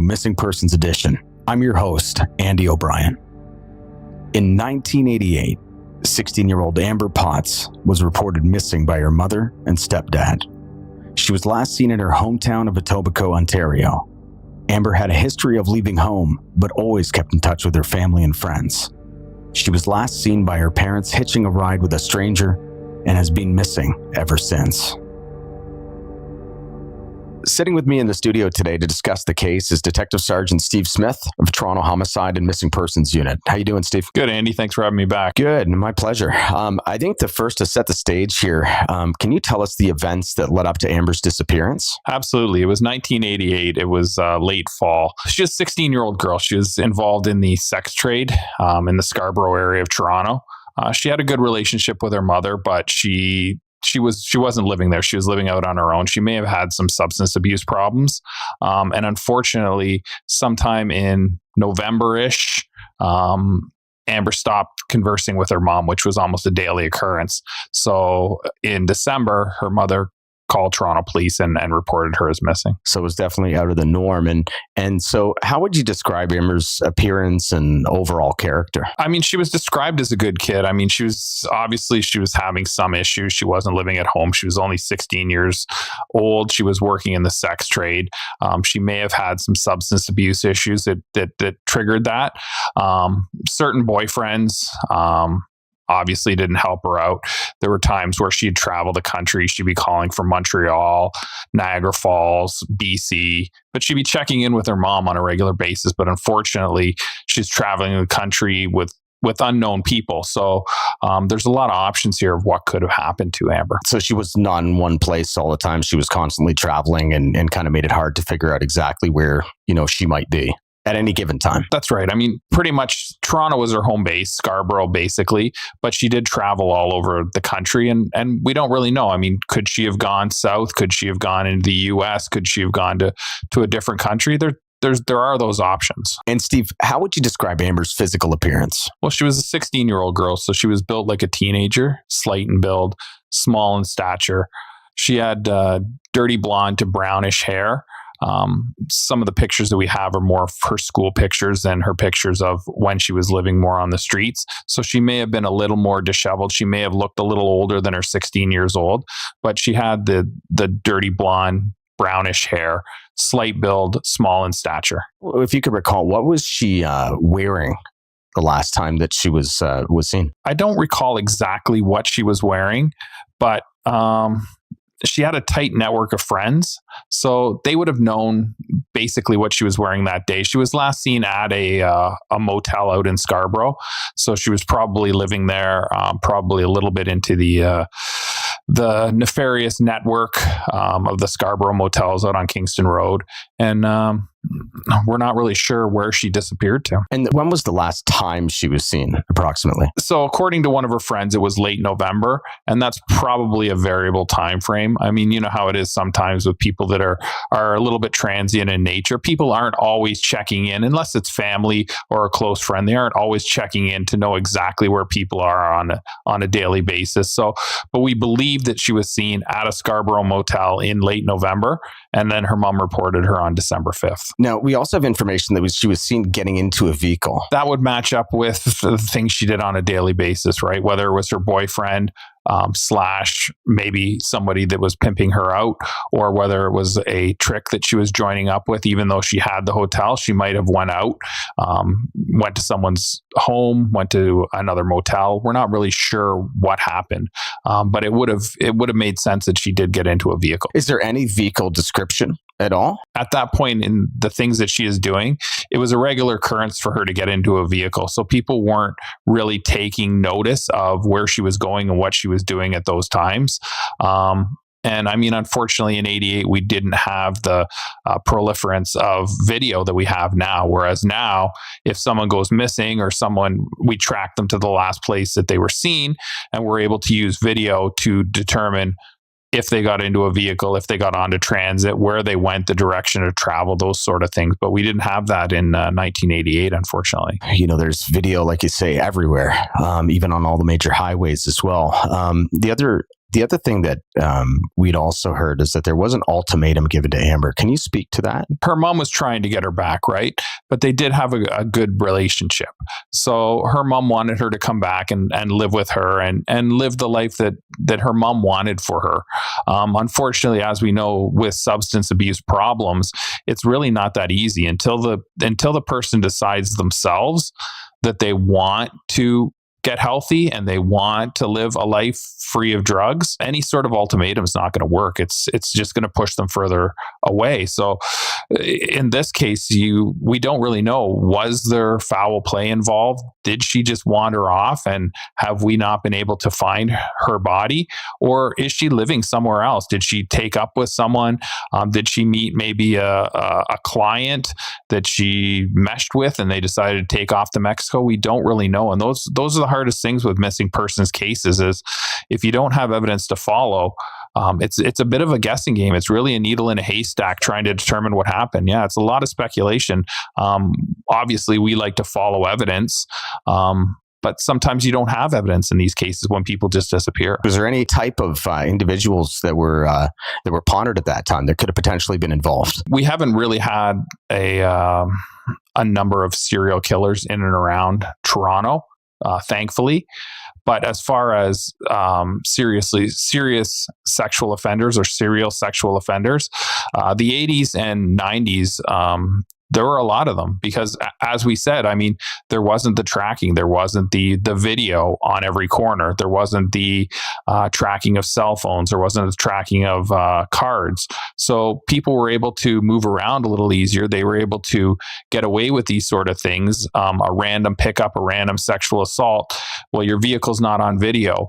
Missing Persons Edition. I'm your host, Andy O'Brien. In 1988, 16-year-old Amber Potts was reported missing by her mother and stepdad. She was last seen in her hometown of Etobicoke, Ontario. Amber had a history of leaving home, but always kept in touch with her family and friends. She was last seen by her parents hitching a ride with a stranger and has been missing ever since. Sitting with me in the studio today to discuss the case is Detective Sergeant Steve Smith of Toronto Homicide and Missing Persons Unit. How you doing, Steve? Good, Andy. Thanks for having me back. Good, my pleasure. I think the first to set the stage here, can you tell us the events that led up to Amber's disappearance? Absolutely. It was 1988. It was late fall. She was a 16-year-old girl. She was involved in the sex trade in the Scarborough area of Toronto. She had a good relationship with her mother, but she wasn't living there. She was living out on her own. She may have had some substance abuse problems. And unfortunately, sometime in November-ish, Amber stopped conversing with her mom, which was almost a daily occurrence. So in December, her mother called Toronto police and reported her as missing. So it was definitely out of the norm. And so how would you describe Amber's appearance and overall character? I mean, she was described as a good kid. I mean, she was having some issues. She wasn't living at home. She was only 16 years old. She was working in the sex trade. She may have had some substance abuse issues that triggered that. Certain boyfriends, obviously didn't help her out. There were times where she'd travel the country. She'd be calling from Montreal, Niagara Falls, BC, but she'd be checking in with her mom on a regular basis. But unfortunately, she's traveling the country with unknown people. So there's a lot of options here of what could have happened to Amber. So she was not in one place all the time. She was constantly traveling and kind of made it hard to figure out exactly where, she might be at any given time. That's right. I mean, pretty much Toronto was her home base, Scarborough basically, but she did travel all over the country and we don't really know. I mean, could she have gone south? Could she have gone into the US? Could she have gone to a different country? There are those options. And Steve, how would you describe Amber's physical appearance? Well, she was a 16-year-old girl, so she was built like a teenager, slight in build, small in stature. She had dirty blonde to brownish hair. Some of the pictures that we have are more of her school pictures than her pictures of when she was living more on the streets. So she may have been a little more disheveled. She may have looked a little older than her 16 years old, but she had the dirty blonde, brownish hair, slight build, small in stature. If you could recall, what was she wearing the last time that she was seen? I don't recall exactly what she was wearing, but she had a tight network of friends, so they would have known basically what she was wearing that day. She was last seen at a motel out in Scarborough, so she was probably living there, probably a little bit into the nefarious network of the Scarborough motels out on Kingston Road, and we're not really sure where she disappeared to. And when was the last time she was seen, approximately? So according to one of her friends, it was late November, and that's probably a variable time frame. I mean, you know how it is sometimes with people that are a little bit transient in nature. People aren't always checking in, unless it's family or a close friend. They aren't always checking in to know exactly where people are on a daily basis. So, but we believe that she was seen at a Scarborough motel in late November, and then her mom reported her on December 5th. Now, we also have information that she was seen getting into a vehicle. That would match up with the things she did on a daily basis, right? Whether it was her boyfriend slash maybe somebody that was pimping her out, or whether it was a trick that she was joining up with. Even though she had the hotel, she might have went out, went to someone's home, went to another motel. We're not really sure what happened, but it would have made sense that she did get into a vehicle. Is there any vehicle description at all? At that point in the things that she is doing, it was a regular occurrence for her to get into a vehicle. So people weren't really taking notice of where she was going and what she was doing at those times. And I mean, unfortunately, in 88, we didn't have the proliferance of video that we have now. Whereas now, if someone goes missing or we track them to the last place that they were seen, and we're able to use video to determine if they got into a vehicle, if they got onto transit, where they went, the direction of travel, those sort of things. But we didn't have that in 1988, unfortunately. There's video, like you say, everywhere, even on all the major highways as well. The other The other thing that we'd also heard is that there was an ultimatum given to Amber. Can you speak to that? Her mom was trying to get her back, right? But they did have a good relationship. So her mom wanted her to come back and live with her and live the life that her mom wanted for her. Unfortunately, as we know, with substance abuse problems, it's really not that easy until the person decides themselves that they want to get healthy and they want to live a life free of drugs. Any sort of ultimatum is not going to work. It's just going to push them further away. So in this case, we don't really know. Was there foul play involved? Did she just wander off and have we not been able to find her body? Or is she living somewhere else? Did she take up with someone? Did she meet maybe a client that she meshed with and they decided to take off to Mexico? We don't really know. And those are the hardest things with missing persons cases is if you don't have evidence to follow, it's a bit of a guessing game. It's really a needle in a haystack trying to determine what happened. Yeah, it's a lot of speculation. Obviously, we like to follow evidence, but sometimes you don't have evidence in these cases when people just disappear. Was there any type of individuals that were pondered at that time that could have potentially been involved? We haven't really had a number of serial killers in and around Toronto. Thankfully. But as far as serious sexual offenders or serial sexual offenders, the 80s and 90s, there were a lot of them because, as we said, I mean, there wasn't the tracking, there wasn't the video on every corner, there wasn't the tracking of cell phones, there wasn't the tracking of cards. So people were able to move around a little easier. They were able to get away with these sort of things. A random pickup, a random sexual assault. Well, your vehicle's not on video.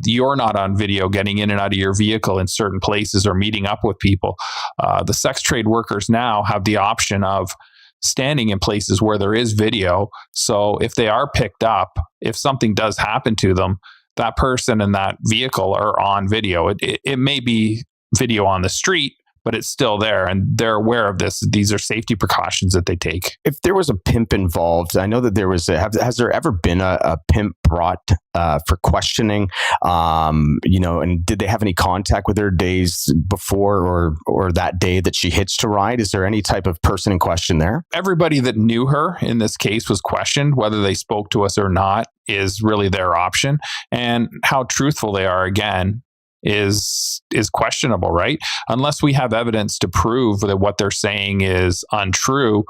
You're not on video getting in and out of your vehicle in certain places or meeting up with people. The sex trade workers now have the option of standing in places where there is video. So if they are picked up, if something does happen to them, that person and that vehicle are on video. It may be video on the street, but it's still there and they're aware of this. These are safety precautions that they take. If there was a pimp involved, I know that there was, has there ever been a pimp brought for questioning, and did they have any contact with her days before or that day that she hitched a ride? Is there any type of person in question there? Everybody that knew her in this case was questioned. Whether they spoke to us or not is really their option. And how truthful they are, again, is questionable, right? Unless we have evidence to prove that what they're saying is untrue,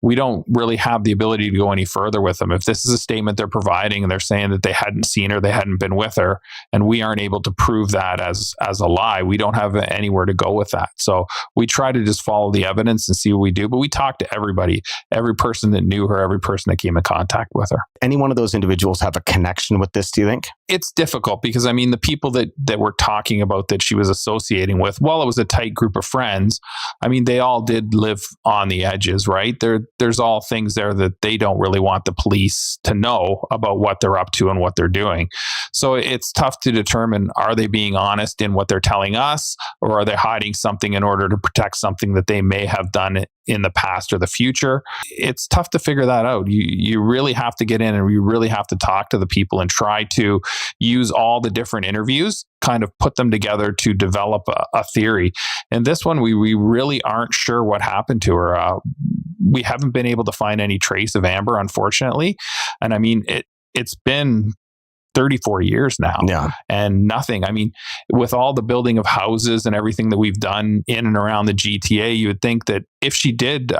we don't really have the ability to go any further with them. If this is a statement they're providing and they're saying that they hadn't seen her, they hadn't been with her, and we aren't able to prove that as a lie, we don't have anywhere to go with that. So we try to just follow the evidence and see what we do, but we talk to everybody, every person that knew her, every person that came in contact with her. Any one of those individuals have a connection with this, do you think? It's difficult because, I mean, the people that were talking about that she was associating with, while it was a tight group of friends, I mean, they all did live on the edges, right? There's all things there that they don't really want the police to know about what they're up to and what they're doing. So it's tough to determine, are they being honest in what they're telling us, or are they hiding something in order to protect something that they may have done in the past or the future? It's tough to figure that out. You really have to get in and you really have to talk to the people and try to use all the different interviews, kind of put them together to develop a theory. And this one, we really aren't sure what happened to her. We haven't been able to find any trace of Amber, unfortunately. And I mean, it's been 34 years now, and nothing. I mean, with all the building of houses and everything that we've done in and around the GTA, you would think that if she did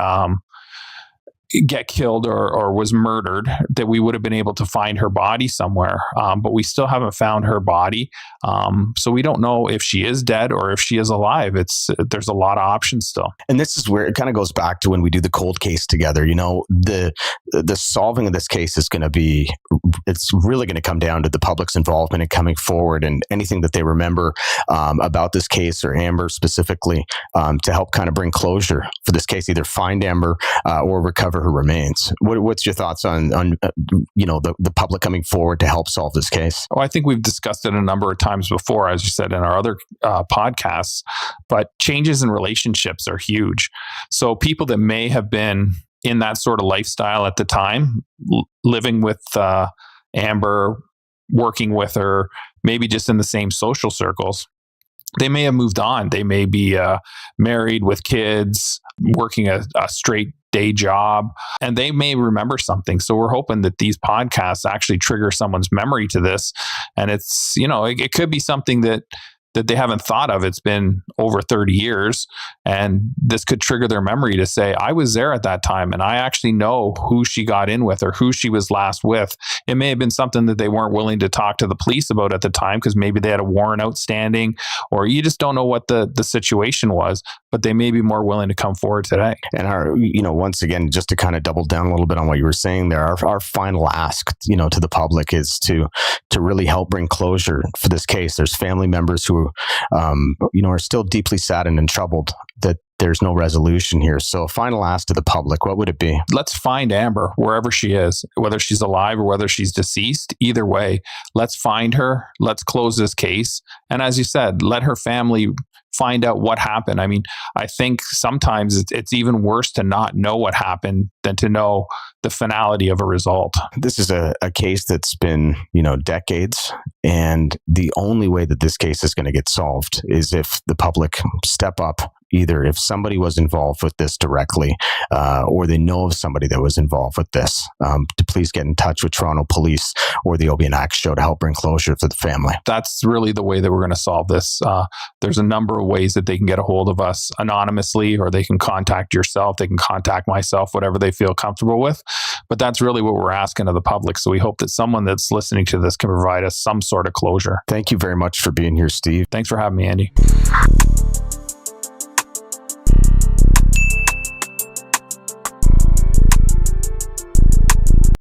get killed or was murdered, that we would have been able to find her body somewhere. But we still haven't found her body. So we don't know if she is dead or if she is alive. There's a lot of options still. And this is where it kind of goes back to when we do the cold case together. You know, the solving of this case is going to be, it's really going to come down to the public's involvement in coming forward and anything that they remember about this case or Amber specifically to help kind of bring closure for this case, either find Amber or recover her remains. What's your thoughts on the public coming forward to help solve this case? Oh, I think we've discussed it a number of times before, as you said in our other podcasts, but changes in relationships are huge. So people that may have been in that sort of lifestyle at the time, living with Amber, working with her, maybe just in the same social circles. They may have moved on. They may be married with kids, working a straight day job, and they may remember something. So we're hoping that these podcasts actually trigger someone's memory to this. And it's, it could be something that they haven't thought of. It's been over 30 years, and this could trigger their memory to say, I was there at that time, and I actually know who she got in with or who she was last with. It may have been something that they weren't willing to talk to the police about at the time because maybe they had a warrant outstanding, or you just don't know what the situation was, but they may be more willing to come forward today. And once again, just to kind of double down a little bit on what you were saying there, our final ask, to the public is to really help bring closure for this case. There's family members who are still deeply saddened and troubled that there's no resolution here. So a final ask to the public, what would it be? Let's find Amber wherever she is, whether she's alive or whether she's deceased. Either way, let's find her. Let's close this case. And as you said, let her family find out what happened. I mean, I think sometimes it's even worse to not know what happened than to know the finality of a result. This is a case that's been, decades. And the only way that this case is going to get solved is if the public step up, either if somebody was involved with this directly or they know of somebody that was involved with this, to please get in touch with Toronto Police or the Obi and Axe Show to help bring closure to the family. That's really the way that we're going to solve this. There's a number of ways that they can get a hold of us anonymously, or they can contact yourself, they can contact myself, whatever they feel comfortable with. But that's really what we're asking of the public. So we hope that someone that's listening to this can provide us some sort of closure. Thank you very much for being here, Steve. Thanks for having me, Andy.